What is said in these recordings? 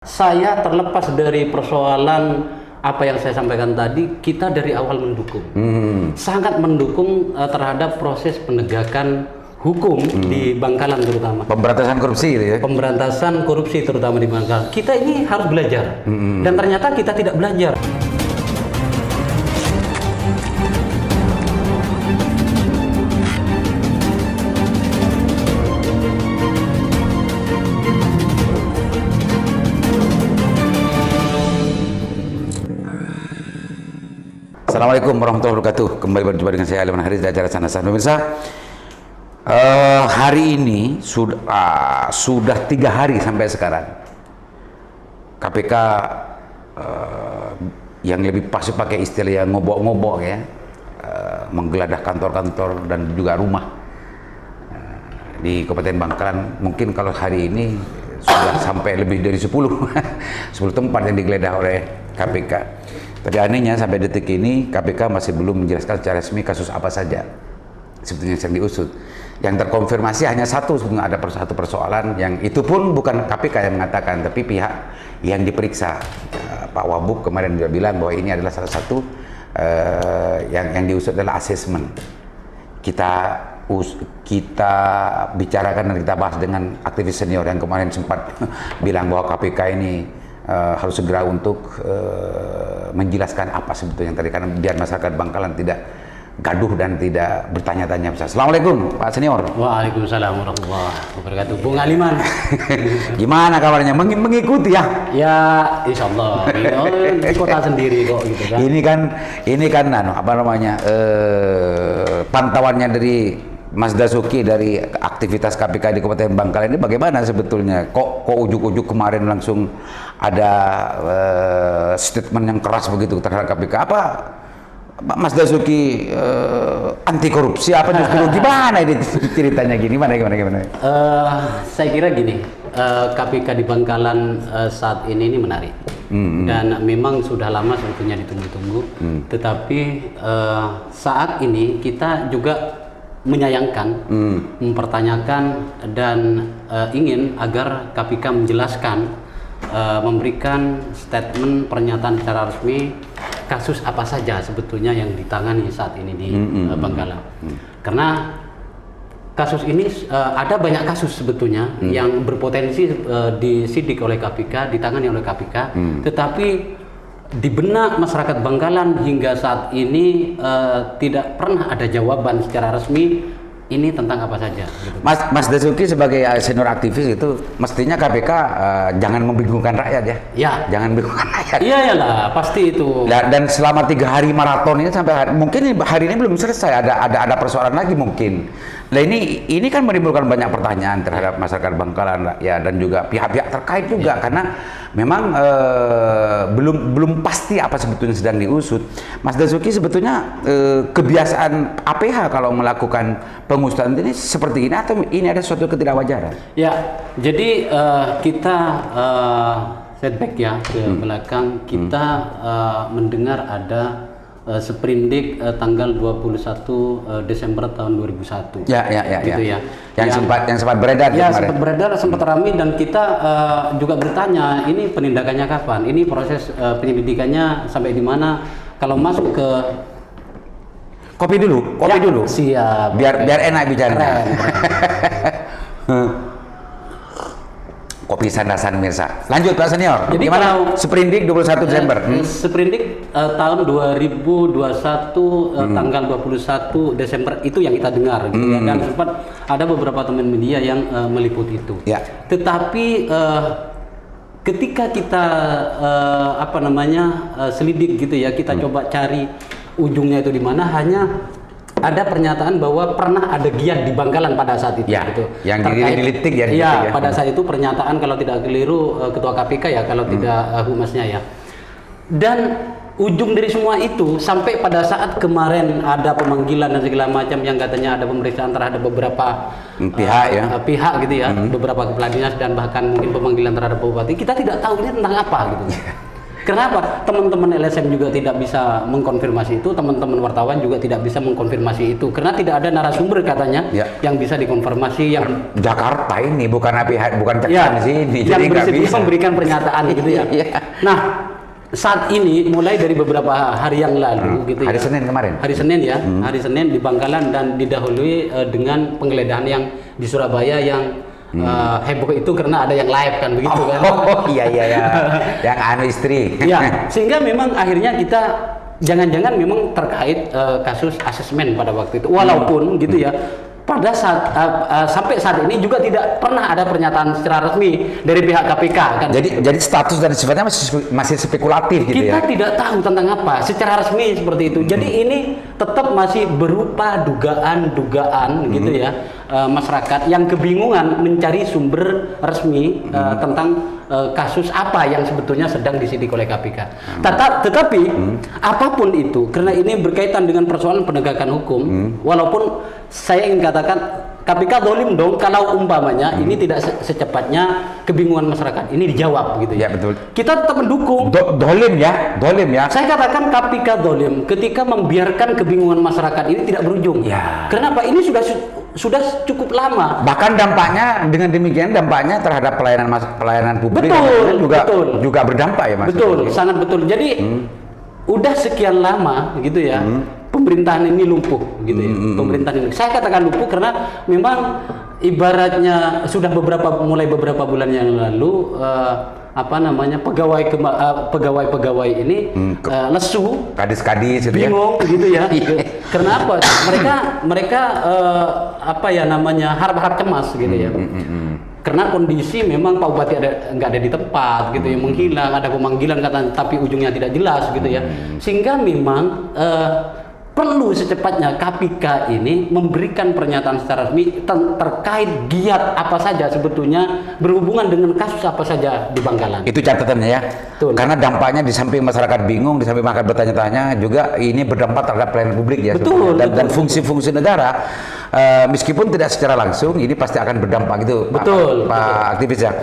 Saya terlepas dari persoalan apa yang saya sampaikan tadi, kita dari awal mendukung, sangat mendukung terhadap proses penegakan hukum di Bangkalan terutama. Pemberantasan korupsi gitu ya? Pemberantasan korupsi terutama di Bangkalan. Kita ini harus belajar, dan ternyata kita tidak belajar. Assalamualaikum warahmatullahi wabarakatuh. Kembali berjumpa dengan saya Aliman Haris dari acara Sanasan. Pemirsa, hari ini sudah 3 hari sampai sekarang KPK yang lebih pasti pakai istilah yang ngobok-ngobok ya, menggeledah kantor-kantor dan juga rumah di Kabupaten Bangkalan. Mungkin kalau hari ini sudah sampai lebih dari 10 tempat yang digeledah oleh KPK. Tapi anehnya sampai detik ini KPK masih belum menjelaskan secara resmi kasus apa saja sebetulnya yang diusut. Yang terkonfirmasi hanya satu, sebetulnya ada satu persoalan yang itu pun bukan KPK yang mengatakan, tapi pihak yang diperiksa. Pak Wabub kemarin juga bilang bahwa ini adalah salah satu yang diusut adalah asesmen. Kita bicarakan dan kita bahas dengan aktivis senior yang kemarin sempat bilang bahwa KPK ini harus segera untuk menjelaskan apa sebetulnya yang tadi, karena biar masyarakat Bangkalan tidak gaduh dan tidak bertanya-tanya. Assalamualaikum Pak Senior. Waalaikumsalam warahmatullahi wabarakatuh. Bung Aliman. Gimana kabarnya? Mengikuti ya? Ya, insya Allah. Di kota sendiri kok gitu kan. Ini kan apa namanya, pantauannya dari Mas Dasuki dari aktivitas KPK di Kabupaten Bangkalan ini bagaimana sebetulnya? Kok ujuk-ujuk kemarin langsung ada statement yang keras begitu terhadap KPK? Apa Mas Dasuki anti korupsi apa justru gimana ini ceritanya gimana? Saya kira gini, KPK di Bangkalan saat ini menarik. Dan memang sudah lama sebetulnya ditunggu-tunggu. Tetapi saat ini kita juga menyayangkan, mempertanyakan dan ingin agar KPK menjelaskan, memberikan statement pernyataan secara resmi kasus apa saja sebetulnya yang ditangani saat ini di Bangkalan. Karena kasus ini ada banyak kasus sebetulnya yang berpotensi disidik oleh KPK, ditangani oleh KPK, tetapi di benak masyarakat Bangkalan hingga saat ini tidak pernah ada jawaban secara resmi ini tentang apa saja. Gitu. Mas Dasuki sebagai senior aktivis itu mestinya KPK jangan membingungkan rakyat ya. Ya. Jangan membingungkan rakyat. Iya lah, pasti itu. Dan selama 3 hari maraton ini sampai mungkin hari ini belum selesai, ada persoalan lagi mungkin. Nah ini kan menimbulkan banyak pertanyaan terhadap masyarakat Bangkalan ya, dan juga pihak-pihak terkait juga, karena memang belum pasti apa sebetulnya sedang diusut. Mas Dasuki sebetulnya kebiasaan APH kalau melakukan pengusutan ini seperti ini, atau ini ada suatu ketidakwajaran? Ya, jadi kita setback ya ke belakang, kita mendengar ada sprindik tanggal 21 Desember tahun 2001. Gitu ya. Yang sempat beredar. Ya, sempat beredar, sempat ramai, dan kita juga bertanya, ini penindakannya kapan? Ini proses penyelidikannya sampai di mana? Kalau masuk ke kopi dulu. Siap. Biar enak bicaranya. Kopi Sandasan Mirsa. Lanjut Pak Senior. Jadi gimana sprindik 21 Desember? Sprindik tahun 2021 tanggal 21 Desember itu yang kita dengar gitu ya. Dan sempat ada beberapa teman media yang meliput itu. Ya. Tetapi ketika kita selidik gitu ya, kita coba cari ujungnya itu di mana, hanya ada pernyataan bahwa pernah ada giat di Bangkalan pada saat itu, ya, gitu. Yang dilitik ya. Iya, pada saat itu pernyataan kalau tidak keliru Ketua KPK ya, kalau tidak humasnya ya. Dan ujung dari semua itu sampai pada saat kemarin ada pemanggilan dan segala macam yang katanya ada pemeriksaan terhadap beberapa pihak gitu ya, beberapa kepala dinas dan bahkan mungkin pemanggilan terhadap bupati, kita tidak tahu ini tentang apa gitu. Kenapa? Teman-teman LSM juga tidak bisa mengkonfirmasi itu, teman-teman wartawan juga tidak bisa mengkonfirmasi itu, karena tidak ada narasumber katanya yang bisa dikonfirmasi yang Jakarta ini bukan bukan ya, di sini, yang jadi nggak bersedia bisa memberikan pernyataan gitu ya. Nah, saat ini mulai dari beberapa hari yang lalu gitu hari ya. Senin kemarin. Hari Senin ya, hari Senin di Bangkalan dan didahului dengan penggeledahan yang di Surabaya yang heboh itu karena ada yang live kan begitu kan. Oh iya yang anu istri. Ya, sehingga memang akhirnya kita jangan-jangan memang terkait kasus asesmen pada waktu itu. Walaupun gitu ya, pada saat sampai saat ini juga tidak pernah ada pernyataan secara resmi dari pihak KPK kan. Jadi status dan sifatnya masih spekulatif gitu Kita ya. tidak tahu tentang apa secara resmi seperti itu. Jadi ini tetap masih berupa dugaan-dugaan gitu ya, masyarakat yang kebingungan mencari sumber resmi tentang kasus apa yang sebetulnya sedang disidik oleh KPK. Tetapi apapun itu, karena ini berkaitan dengan persoalan penegakan hukum, walaupun saya ingin katakan KPK dolim dong kalau umpamanya ini tidak secepatnya kebingungan masyarakat ini dijawab gitu ya. Ya betul. Kita tetap mendukung. Dolim ya. Saya katakan KPK dolim ketika membiarkan kebingungan masyarakat ini tidak berujung. Ya. Kenapa? Ini sudah cukup lama. Bahkan dampaknya dengan demikian dampaknya terhadap pelayanan publik juga berdampak ya Mas. Betul, sangat betul. Jadi udah sekian lama gitu ya. Pemerintahan ini lumpuh gitu ya. Pemerintahan ini. Saya katakan lumpuh karena memang ibaratnya sudah mulai beberapa bulan yang lalu pegawai ini lesu, kadis-kadis gitu bingung gitu ya. Karena apa? Mereka harap-harap cemas gitu ya. Karena kondisi memang Pak Bupati nggak ada di tempat gitu ya, menghilang, ada pemanggilan kata tapi ujungnya tidak jelas gitu ya. Sehingga memang perlu secepatnya KPK ini memberikan pernyataan secara resmi terkait giat apa saja sebetulnya berhubungan dengan kasus apa saja di Bangkalan. Itu catatannya ya. Betul. Karena dampaknya di samping masyarakat bingung, di samping masyarakat bertanya-tanya juga ini berdampak terhadap pelayanan publik ya. Betul, dan fungsi-fungsi negara meskipun tidak secara langsung ini pasti akan berdampak gitu. Betul. Pak aktivis ya.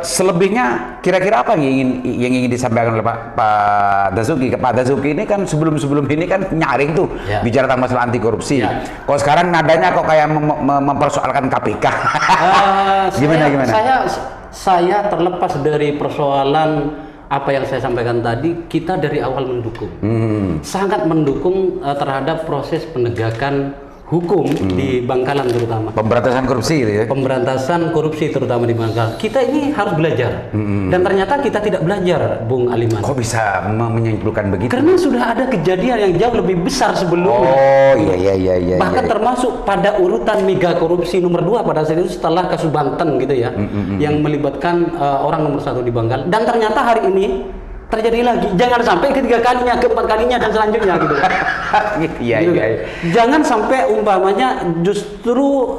Selebihnya kira-kira apa yang ingin disampaikan oleh Pak Dazuki? Pak Dazuki ini kan sebelum ini kan nyaring tuh bicara tentang masalah anti korupsi. Kok sekarang nadanya kok kayak mempersoalkan KPK? Gimana? Saya terlepas dari persoalan apa yang saya sampaikan tadi, kita dari awal mendukung, sangat mendukung terhadap proses penegakan hukum di Bangkalan terutama. Pemberantasan korupsi gitu ya. Pemberantasan korupsi terutama di Bangkalan. Kita ini harus belajar. Dan ternyata kita tidak belajar, Bung Aliman. Kok bisa menyimpulkan begitu? Karena sudah ada kejadian yang jauh lebih besar sebelumnya. Oh, iya. Bahkan termasuk pada urutan mega korupsi nomor 2 pada saat itu setelah kasus Banten gitu ya. Yang melibatkan orang nomor 1 di Bangkalan. Dan ternyata hari ini terjadi lagi. Jangan sampai ketiga kalinya, keempat kalinya dan selanjutnya gitu. Iya. Jangan sampai umpamanya justru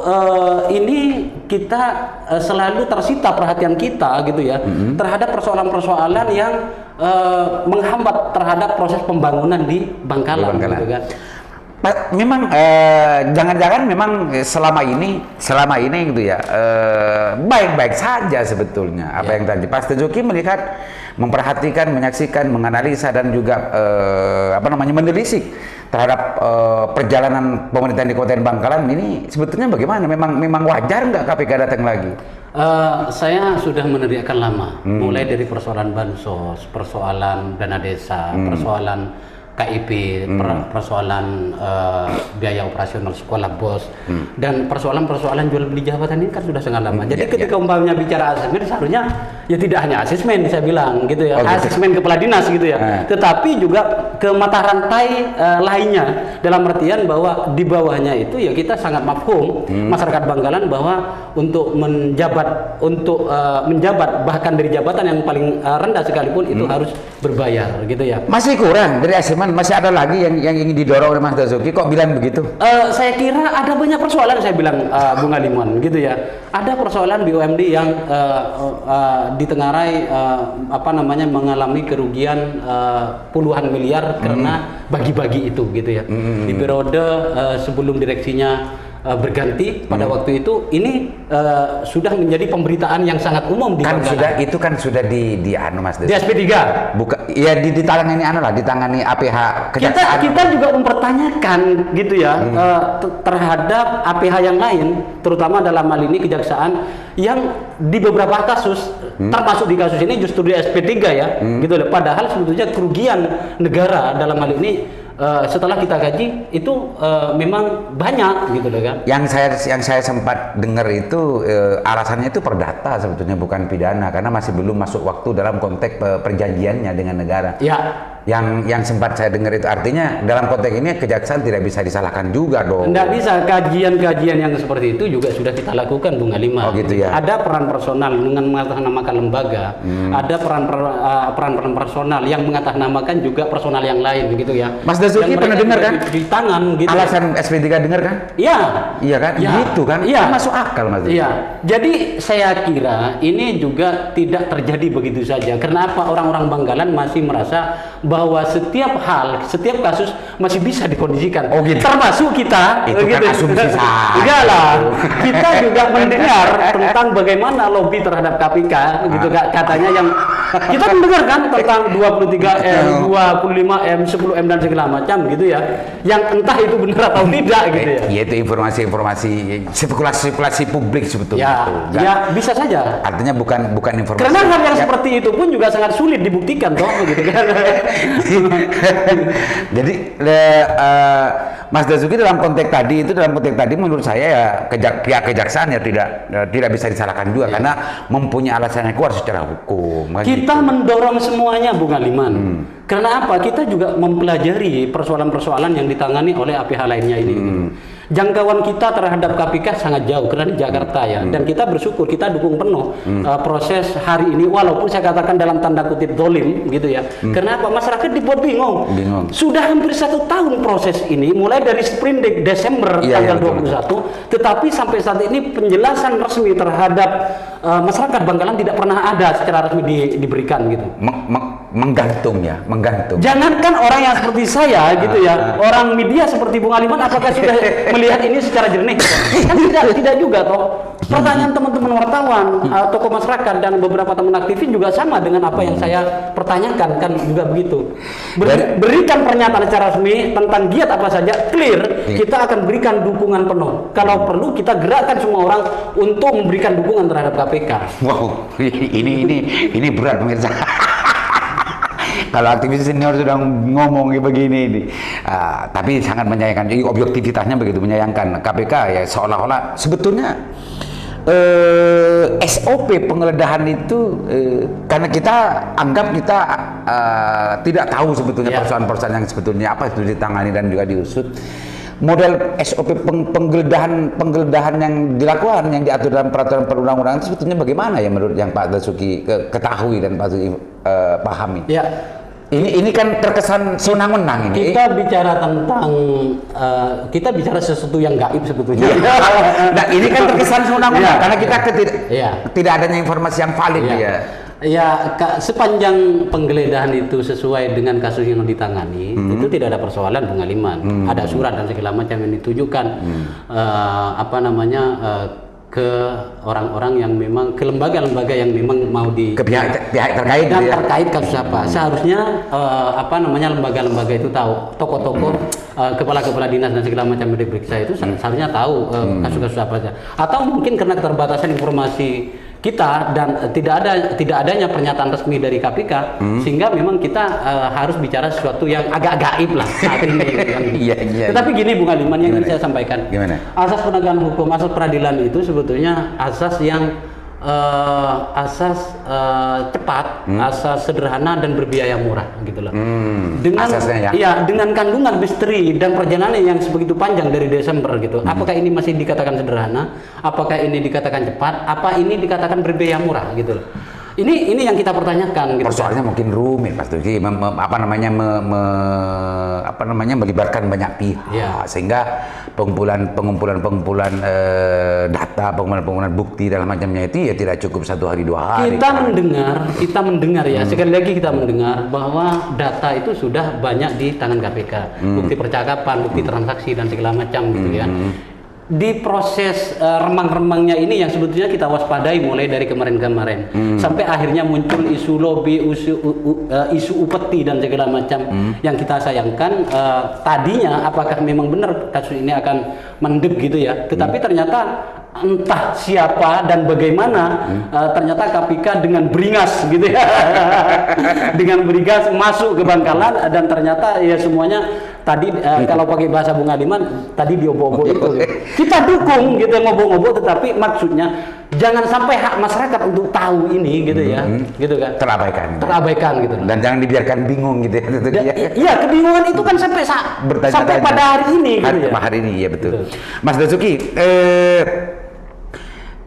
ini kita selalu tersita perhatian kita gitu ya terhadap persoalan-persoalan yang menghambat terhadap proses pembangunan di Bangkalan. Gitu kan. Memang jangan-jangan memang selama ini gitu ya baik-baik saja sebetulnya apa yang tadi Pak Dazuki melihat, memperhatikan, menyaksikan, menganalisa dan juga menelisik terhadap perjalanan pemerintahan di Kabupaten Bangkalan ini sebetulnya bagaimana? Memang wajar nggak KPK datang lagi? Saya sudah meneriakkan lama, mulai dari persoalan bansos, persoalan dana desa, persoalan KIP, persoalan biaya operasional sekolah BOS, dan persoalan-persoalan jual beli jabatan ini kan sudah sangat lama. Jadi ketika umpamanya bicara asesmen, seharusnya ya tidak hanya asesmen saya bilang gitu ya, asesmen kepala dinas gitu ya, tetapi juga ke mata rantai lainnya, dalam artian bahwa di bawahnya itu ya kita sangat mafhum masyarakat Bangkalan bahwa untuk menjabat bahkan dari jabatan yang paling rendah sekalipun itu harus berbayar gitu ya. Masih kurang dari asesmen, masih ada lagi yang ingin didorong oleh Mas Dazuki, kok bilang begitu? Saya kira ada banyak persoalan, saya bilang Bung Alimon gitu ya. Ada persoalan BUMD yang ditengarai mengalami kerugian puluhan miliar karena bagi-bagi itu gitu ya. Di periode sebelum direksinya berganti pada waktu itu, ini sudah menjadi pemberitaan yang sangat umum di kan Bangkalan. itu kan sudah di anu Mas Di SP3. bukan ya ditangani anu lah, ditangani APH kejaksaan. Kita juga mempertanyakan gitu ya terhadap APH yang lain, terutama dalam hal ini kejaksaan yang di beberapa kasus termasuk di kasus ini justru di SP3 ya gitu loh. Padahal sebetulnya kerugian negara dalam hal ini setelah kita gaji itu memang banyak gitu loh kan. Yang saya sempat dengar itu alasannya itu perdata sebetulnya, bukan pidana, karena masih belum masuk waktu dalam konteks perjanjiannya dengan negara. Ya. Yang sempat saya dengar itu artinya dalam konteks ini kejaksaan tidak bisa disalahkan juga dong. Tidak bisa, kajian-kajian yang seperti itu juga sudah kita lakukan, Bung Alima. Oh gitu ya. Ada peran personal dengan mengatasnamakan lembaga, ada peran personal yang mengatasnamakan juga personal yang lain gitu ya. Mas Dazuki pernah dengar kan? Di tangan gitu. Alasan SP3 dengar kan? Iya. Iya kan? Ya. Gitu kan? Iya. Kan masuk akal Mas. Iya. Jadi saya kira ini juga tidak terjadi begitu saja. Kenapa orang-orang Bangkalan masih merasa bahwa setiap hal, setiap kasus masih bisa dikondisikan. Oh gitu. Termasuk kita. Itu kan asumsi saja. Enggak lah. Kita juga mendengar tentang bagaimana lobby terhadap KPK gitu katanya yang kita mendengar kan tentang 23M, 25M, 10M dan segala macam gitu ya. Yang entah itu benar atau tidak gitu ya. Ya itu informasi-informasi spekulasi publik sebetulnya. Ya, ya bisa saja. Artinya bukan informasi. Karena hal yang seperti itu pun juga sangat sulit dibuktikan toh begitu kan. Jadi Mas Dazuki dalam konteks tadi menurut saya ya pihak kejaksaan ya tidak bisa disalahkan juga karena mempunyai alasan yang kuat secara hukum. Kita mendorong semuanya, Bung Aliman. Karena apa? Kita juga mempelajari persoalan-persoalan yang ditangani oleh APH lainnya ini. Jangkauan kita terhadap KPK sangat jauh karena di Jakarta ya, dan kita bersyukur, kita dukung penuh proses hari ini, walaupun saya katakan dalam tanda kutip dolim gitu ya. Kenapa? Masyarakat dibuat bingung. Sudah hampir 1 tahun proses ini, mulai dari Sprindik Desember tanggal 21, tetapi sampai saat ini penjelasan resmi terhadap masyarakat Bangkalan tidak pernah ada secara resmi diberikan gitu. Menggantung. Jangankan orang yang seperti saya gitu ya, orang media seperti Bung Aliman apakah sudah melihat ini secara jernih? Kan tidak juga toh. Pertanyaan teman-teman wartawan, tokoh masyarakat dan beberapa teman aktivis juga sama dengan apa yang saya pertanyakan, kan juga begitu. Berikan pernyataan secara resmi tentang giat apa saja, clear, kita akan berikan dukungan penuh. Kalau perlu kita gerakkan semua orang untuk memberikan dukungan terhadap KPK. Wow, ini berat pemirsa. Kalau aktivis senior sudah ngomong begini ini, tapi sangat menyayangkan. Jadi objektivitasnya begitu menyayangkan. KPK ya seolah-olah sebetulnya SOP penggeledahan itu karena kita anggap kita tidak tahu sebetulnya persoalan-persoalan yang sebetulnya apa itu ditangani dan juga diusut. Model SOP penggeledahan yang dilakukan, yang diatur dalam peraturan perundang-undangan itu sebetulnya bagaimana ya menurut yang Pak Dazuki ketahui dan Pak Dazuki pahami? Ya. Ini kan terkesan sewenang-wenang ini. Kita bicara tentang kita bicara sesuatu yang gaib sebetulnya. Nah, ini kan terkesan sewenang-wenang karena kita tidak adanya informasi yang valid ya. Ya, sepanjang penggeledahan itu sesuai dengan kasus yang ditangani, itu tidak ada persoalan, Bung Aliman. Ada surat dan segala macam yang ditujukan ke orang-orang yang memang, ke lembaga-lembaga yang memang mau ke pihak terkait dan terkait kasus apa. Seharusnya lembaga-lembaga itu tahu, tokoh-tokoh kepala-kepala dinas dan segala macam yang diperiksa itu seharusnya tahu kasus-kasus apa saja. Atau mungkin karena keterbatasan informasi kita dan tidak adanya pernyataan resmi dari KPK, sehingga memang kita harus bicara sesuatu yang agak gaib lah saat ini. Tetapi gini Bung Aliman, yang ingin saya sampaikan, asas penegakan hukum, asas peradilan itu sebetulnya asas yang cepat, asas sederhana dan berbiaya murah gitu loh. Dengan kandungan misteri dan perjalanan yang sebegitu panjang dari Desember gitu. Apakah ini masih dikatakan sederhana? Apakah ini dikatakan cepat? Apa ini dikatakan berbiaya murah gitu loh. Ini yang kita pertanyakan gitu. Persoalannya mungkin rumit Mas Dazuki, melibatkan banyak pihak sehingga pengumpulan data, pengumpulan bukti dalam macamnya itu ya tidak cukup 1 hari 2 hari. Kita mendengar ya, sekali lagi kita mendengar bahwa data itu sudah banyak di tangan KPK. Bukti percakapan, bukti transaksi dan segala macam gitu ya. di proses remang-remangnya ini yang sebetulnya kita waspadai mulai dari kemarin-kemarin sampai akhirnya muncul isu lobby, isu upeti dan segala macam yang kita sayangkan tadinya apakah memang benar kasus ini akan mendek gitu ya, tetapi ternyata entah siapa dan bagaimana ternyata KPK dengan beringas gitu ya dengan beringas masuk ke Bangkalan dan ternyata ya semuanya tadi kalau pakai bahasa Bung Adiman tadi diobok-obok itu kita dukung gitu ngobok-ngobok, tetapi maksudnya jangan sampai hak masyarakat untuk tahu ini gitu ya gitu kan terabaikan gitu dan jangan dibiarkan bingung gitu ya. Iya, kebingungan itu kan sampai pada hari ini gitu ya. Hari ini ya betul. Mas Dasuki,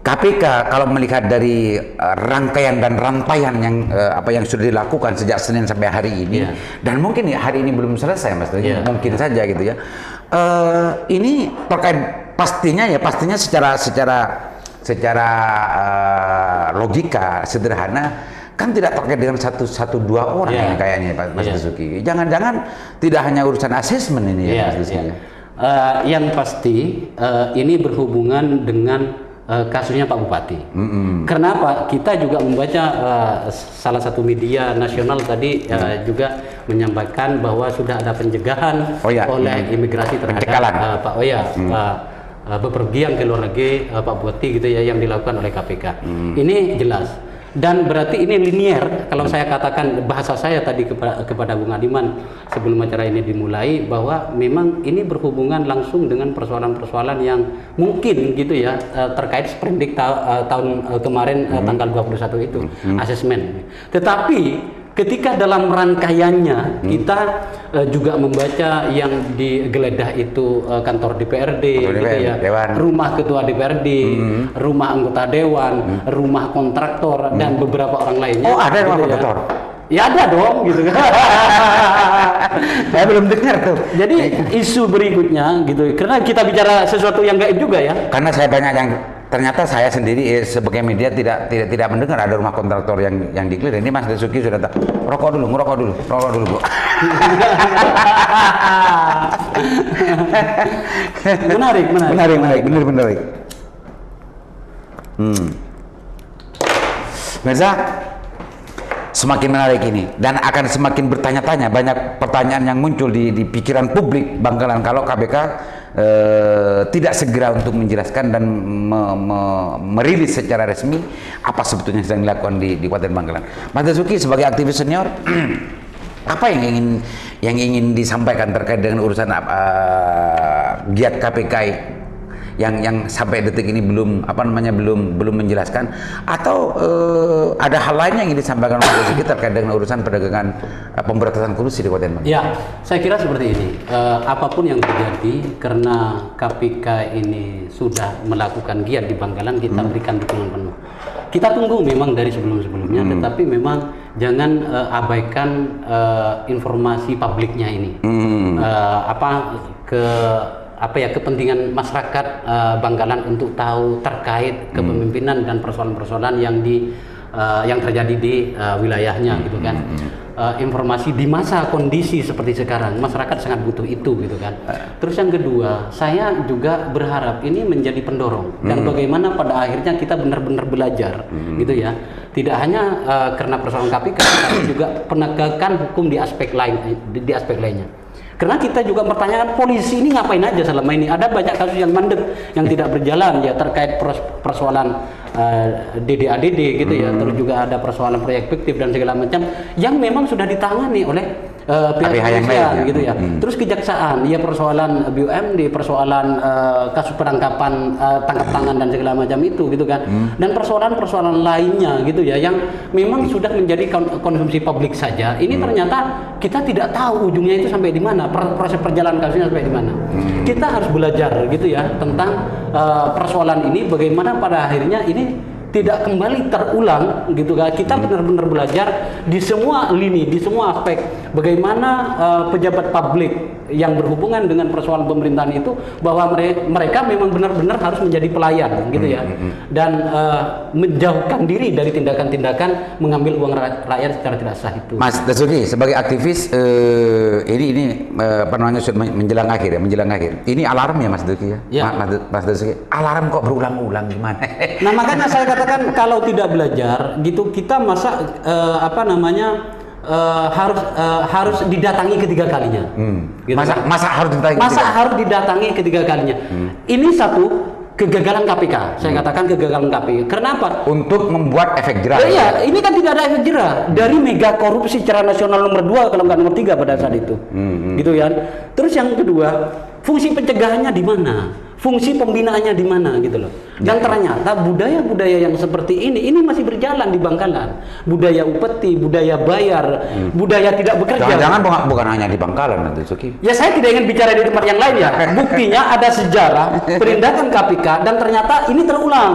KPK kalau melihat dari rangkaian dan rantaian yang apa yang sudah dilakukan sejak Senin sampai hari ini, dan mungkin ya hari ini belum selesai, Mas, mungkin saja gitu ya. Ini terkait pastinya secara logika sederhana kan tidak terkait dengan satu dua orang yang kayaknya Pak Mas Dasuki. Jangan-jangan tidak hanya urusan asesmen ini ya Mas Dasuki. Yang pasti ini berhubungan dengan kasusnya Pak Bupati. Kenapa? Kita juga membaca salah satu media nasional tadi juga menyampaikan bahwa sudah ada pencegahan oleh imigrasi terhadap Pak bepergian ke luar negeri Pak Bupati gitu ya yang dilakukan oleh KPK. Ini jelas. Dan berarti ini linier, kalau saya katakan bahasa saya tadi kepada Bung Adiman sebelum acara ini dimulai, bahwa memang ini berhubungan langsung dengan persoalan-persoalan yang mungkin gitu ya terkait sprindik tahun kemarin tanggal 21 itu, asesmen. Tetapi ketika dalam rangkaiannya kita juga membaca yang digeledah itu kantor DPRD, gitu ya, rumah ketua DPRD, rumah anggota dewan, rumah kontraktor dan beberapa orang lainnya. Oh, ada rumah gitu kontraktor? Ya ada dong, gitu kan. Saya belum dengar tuh. Jadi isu berikutnya gitu, karena kita bicara sesuatu yang gaib juga ya. Karena saya banyak yang ternyata saya sendiri sebagai media tidak mendengar ada rumah kontraktor yang diklir. Ini Mas Dasuki sudah tahu. Rokok dulu Bu. menarik. Menarik. Mirza, semakin menarik ini dan akan semakin bertanya-tanya, banyak pertanyaan yang muncul di pikiran publik Bangkalan kalau KPK tidak segera untuk menjelaskan dan merilis secara resmi apa sebetulnya sedang dilakukan di Kabupaten Bangkalan. Mas Dasuki sebagai aktivis senior, apa yang ingin disampaikan terkait dengan urusan giat KPK yang sampai detik ini belum menjelaskan, atau ada hal lain yang ingin disampaikan oleh Dasuki terkait dengan urusan perdagangan pemberantasan korupsi di Kabupaten Bangkalan? Ya, saya kira seperti ini. Apapun yang terjadi, karena KPK ini sudah melakukan giat di Bangkalan, kita berikan dukungan penuh. Kita tunggu memang dari sebelum-sebelumnya, tetapi memang jangan abaikan informasi publiknya ini. Kepentingan masyarakat Bangkalan untuk tahu terkait kepemimpinan dan persoalan-persoalan yang terjadi di wilayahnya gitu kan. Informasi di masa kondisi seperti sekarang masyarakat sangat butuh itu gitu kan. Terus yang kedua, saya juga berharap ini menjadi pendorong dan bagaimana pada akhirnya kita benar-benar belajar gitu ya. Tidak hanya karena persoalan KPK, tapi juga penegakan hukum di aspek lainnya. Karena kita juga mempertanyakan polisi ini ngapain aja selama ini. Ada banyak kasus yang mandek, yang tidak berjalan ya terkait persoalan DD-ADD gitu ya. Terus juga ada persoalan proyek fiktif dan segala macam yang memang sudah ditangani oleh pihak kepolisian gitu ya. Terus kejaksaan, ya persoalan BUMD, persoalan kasus penangkapan tangkap tangan dan segala macam itu gitu kan. Dan persoalan-persoalan lainnya gitu ya yang memang sudah menjadi konsumsi publik saja. Ini ternyata kita tidak tahu ujungnya itu sampai di mana, proses perjalanan kasusnya sampai di mana. Kita harus belajar gitu ya tentang persoalan ini, bagaimana pada akhirnya ini tidak kembali terulang gitu kan. Kita benar-benar belajar di semua lini, di semua aspek bagaimana pejabat publik yang berhubungan dengan persoalan pemerintahan itu, bahwa mereka memang benar-benar harus menjadi pelayan gitu ya, dan menjauhkan diri dari tindakan-tindakan mengambil uang rakyat secara tidak sah itu. Mas Dasuki sebagai aktivis ini apa namanya sudah menjelang akhir ya, menjelang akhir. Ini alarm ya Mas Dasuki ya? Ya. Mas Dasuki, alarm kok berulang-ulang gimana? Nah makanya saya katakan kalau tidak belajar gitu, kita masa harus didatangi ketiga kalinya. Gitu Masa harus didatangi? Harus didatangi ketiga kalinya. Ini satu kegagalan KPK. Saya katakan kegagalan KPK. Kenapa? Untuk membuat efek jerah. Iya, ini kan tidak ada efek jerah dari mega korupsi secara nasional nomor 2 kalau nggak nomor 3 pada saat itu. Gitu kan. Terus yang kedua, fungsi pencegahannya di mana? Fungsi pembinaannya di mana gitu loh. Dan ternyata budaya-budaya yang seperti ini masih berjalan di Bangkalan. Budaya upeti, budaya bayar, budaya tidak bekerja. Jangan-jangan bukan hanya di Bangkalan Mas Dasuki. Ya saya tidak ingin bicara di tempat yang lain ya. Buktinya ada sejarah penindakan KPK dan ternyata ini terulang.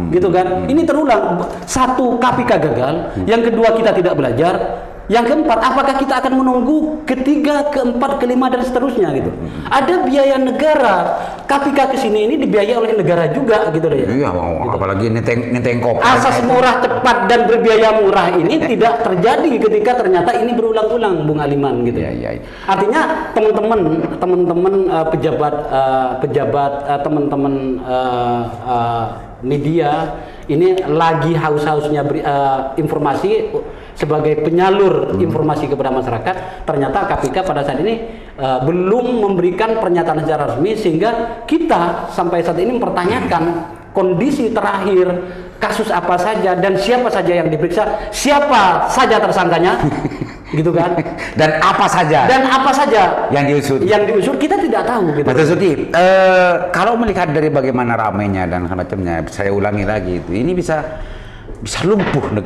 Gitu kan. Ini terulang. Satu, KPK gagal, yang kedua kita tidak belajar. Yang keempat, apakah kita akan menunggu ketiga, keempat, kelima dan seterusnya gitu. Ada biaya negara. KPK kesini ini dibiayai oleh negara juga gitu deh. Iya, gitu. apalagi nenteng kopi. Asas murah, cepat dan berbiaya murah ini tidak terjadi ketika ternyata ini berulang-ulang, Bung Aliman gitu. Iya. Artinya teman-teman teman-teman media ini lagi haus-hausnya informasi sebagai penyalur informasi kepada masyarakat. Ternyata KPK pada saat ini belum memberikan pernyataan secara resmi, sehingga kita sampai saat ini mempertanyakan kondisi terakhir, kasus apa saja dan siapa saja yang diperiksa, siapa saja tersangkanya. Gitu kan, dan apa saja yang diusut kita tidak tahu gitu. Mas Dasuki, kalau melihat dari bagaimana ramainya dan semacamnya, saya ulangi lagi itu, ini bisa lumpuh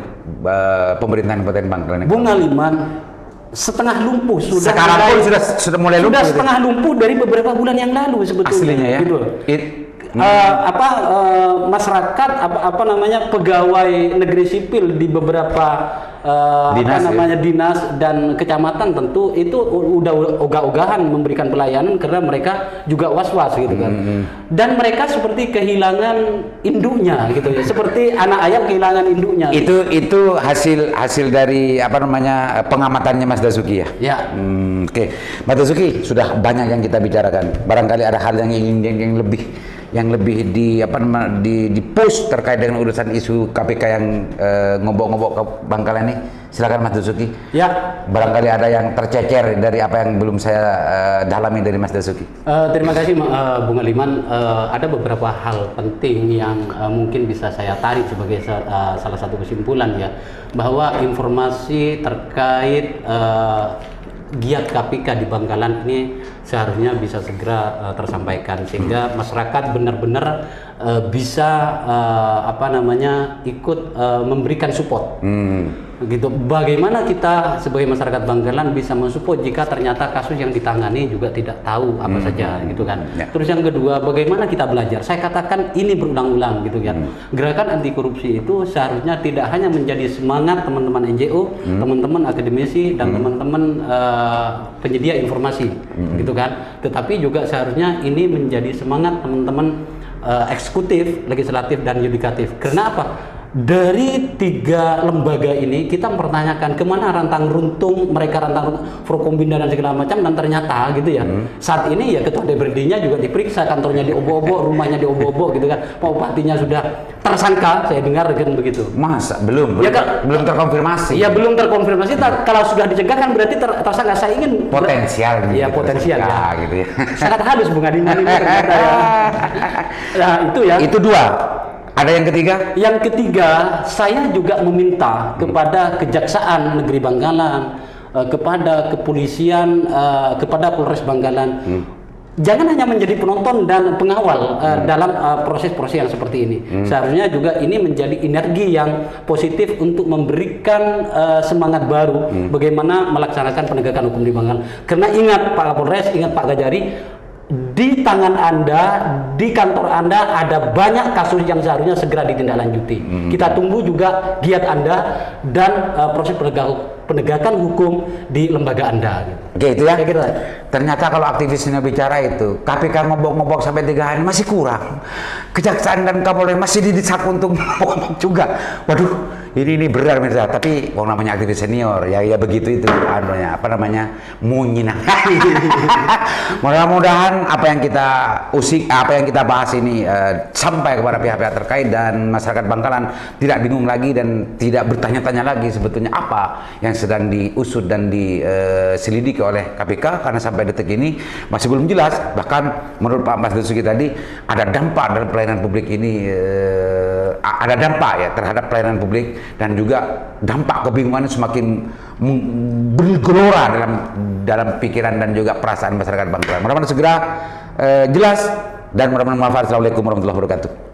pemerintahan Kabupaten Bangkalan. Bung Aliman, setengah lumpuh sudah. Sekarang pun sudah mulai lumpuh. Sudah setengah lumpuh dari beberapa bulan yang lalu sebetulnya. Aslinya ya. Gitu. Masyarakat pegawai negeri sipil di beberapa dinas dan kecamatan tentu itu udah ogah-ogahan memberikan pelayanan karena mereka juga was-was gitu kan. Dan mereka seperti kehilangan induknya gitu ya, seperti anak ayam kehilangan induknya. Itu hasil dari pengamatannya Mas Dasuki ya. Ya. Oke. Mas Dasuki, sudah banyak yang kita bicarakan. Barangkali ada hal yang lebih di push terkait dengan urusan isu KPK yang ngobok-ngobok ke Bangkalan ini. Silakan Mas Dasuki. Ya. Barangkali ada yang tercecer dari apa yang belum saya dalami dari Mas Dasuki. Terima kasih Bung Aliman. Ada beberapa hal penting yang mungkin bisa saya tarik sebagai salah satu kesimpulan ya, bahwa informasi terkait giat KPK di Bangkalan ini seharusnya bisa segera tersampaikan, sehingga masyarakat benar-benar bisa ikut memberikan support. Gitu. Bagaimana kita sebagai masyarakat Bangkalan bisa mensupport jika ternyata kasus yang ditangani juga tidak tahu apa saja gitu kan. Ya. Terus yang kedua, bagaimana kita belajar? Saya katakan ini berulang-ulang gitu kan. Gerakan anti korupsi itu seharusnya tidak hanya menjadi semangat teman-teman NGO, teman-teman akademisi dan teman-teman penyedia informasi gitu kan. Tetapi juga seharusnya ini menjadi semangat teman-teman eksekutif, legislatif dan yudikatif. Karena apa? Dari 3 lembaga ini kita mempertanyakan kemana rantang runtung mereka, Forkombinda dan segala macam, dan ternyata gitu ya saat ini ya ketua DPRD-nya juga diperiksa, kantornya diobok-obok, rumahnya diobok-obok gitu kan, Pak Bupatinya sudah tersangka, saya dengar kan begitu. Masa belum terkonfirmasi. Ya belum terkonfirmasi. Kalau sudah dicegah kan berarti tersangka. Saya ingin potensial ya potensial ya. Gitu ya. Sangat halus Bung Adiman ini ternyata ya. Nah itu ya. Itu 2. Ada yang ketiga? Yang ketiga, saya juga meminta kepada Kejaksaan Negeri Bangkalan, kepada kepolisian, kepada Polres Bangkalan, jangan hanya menjadi penonton dan pengawal dalam proses-proses yang seperti ini. Seharusnya juga ini menjadi energi yang positif untuk memberikan semangat baru bagaimana melaksanakan penegakan hukum di Bangkalan. Karena ingat Pak Kapolres, ingat Pak Gajari, di tangan Anda, di kantor Anda ada banyak kasus yang seharusnya segera ditindaklanjuti. Kita tunggu juga giat Anda dan proses penegakan hukum di lembaga Anda. Gitu. Oke, itu ya. Saya kira. Ternyata kalau aktivisnya bicara itu, KPK ngobok-ngobok sampai 3 hari masih kurang. Kejaksaan dan Kapolri masih didesak untuk ngobok juga. Waduh, ini berat mirsa. Tapi namanya aktivis senior, ya begitu itu munyinan. Mudah-mudahan apa yang kita bahas ini sampai kepada pihak-pihak terkait dan masyarakat Bangkalan tidak bingung lagi dan tidak bertanya-tanya lagi sebetulnya apa yang sedang diusut dan diselidiki oleh KPK, karena sampai detik ini masih belum jelas. Bahkan menurut Pak Mas Dusuki tadi ada dampak dalam pelayanan publik ini, ada dampak ya terhadap pelayanan publik, dan juga dampak kebingungan semakin bergelora dalam pikiran dan juga perasaan masyarakat Bangkalan. Mudah-mudahan segera jelas dan mudah-mudahan bermanfaat. Assalamualaikum warahmatullahi wabarakatuh.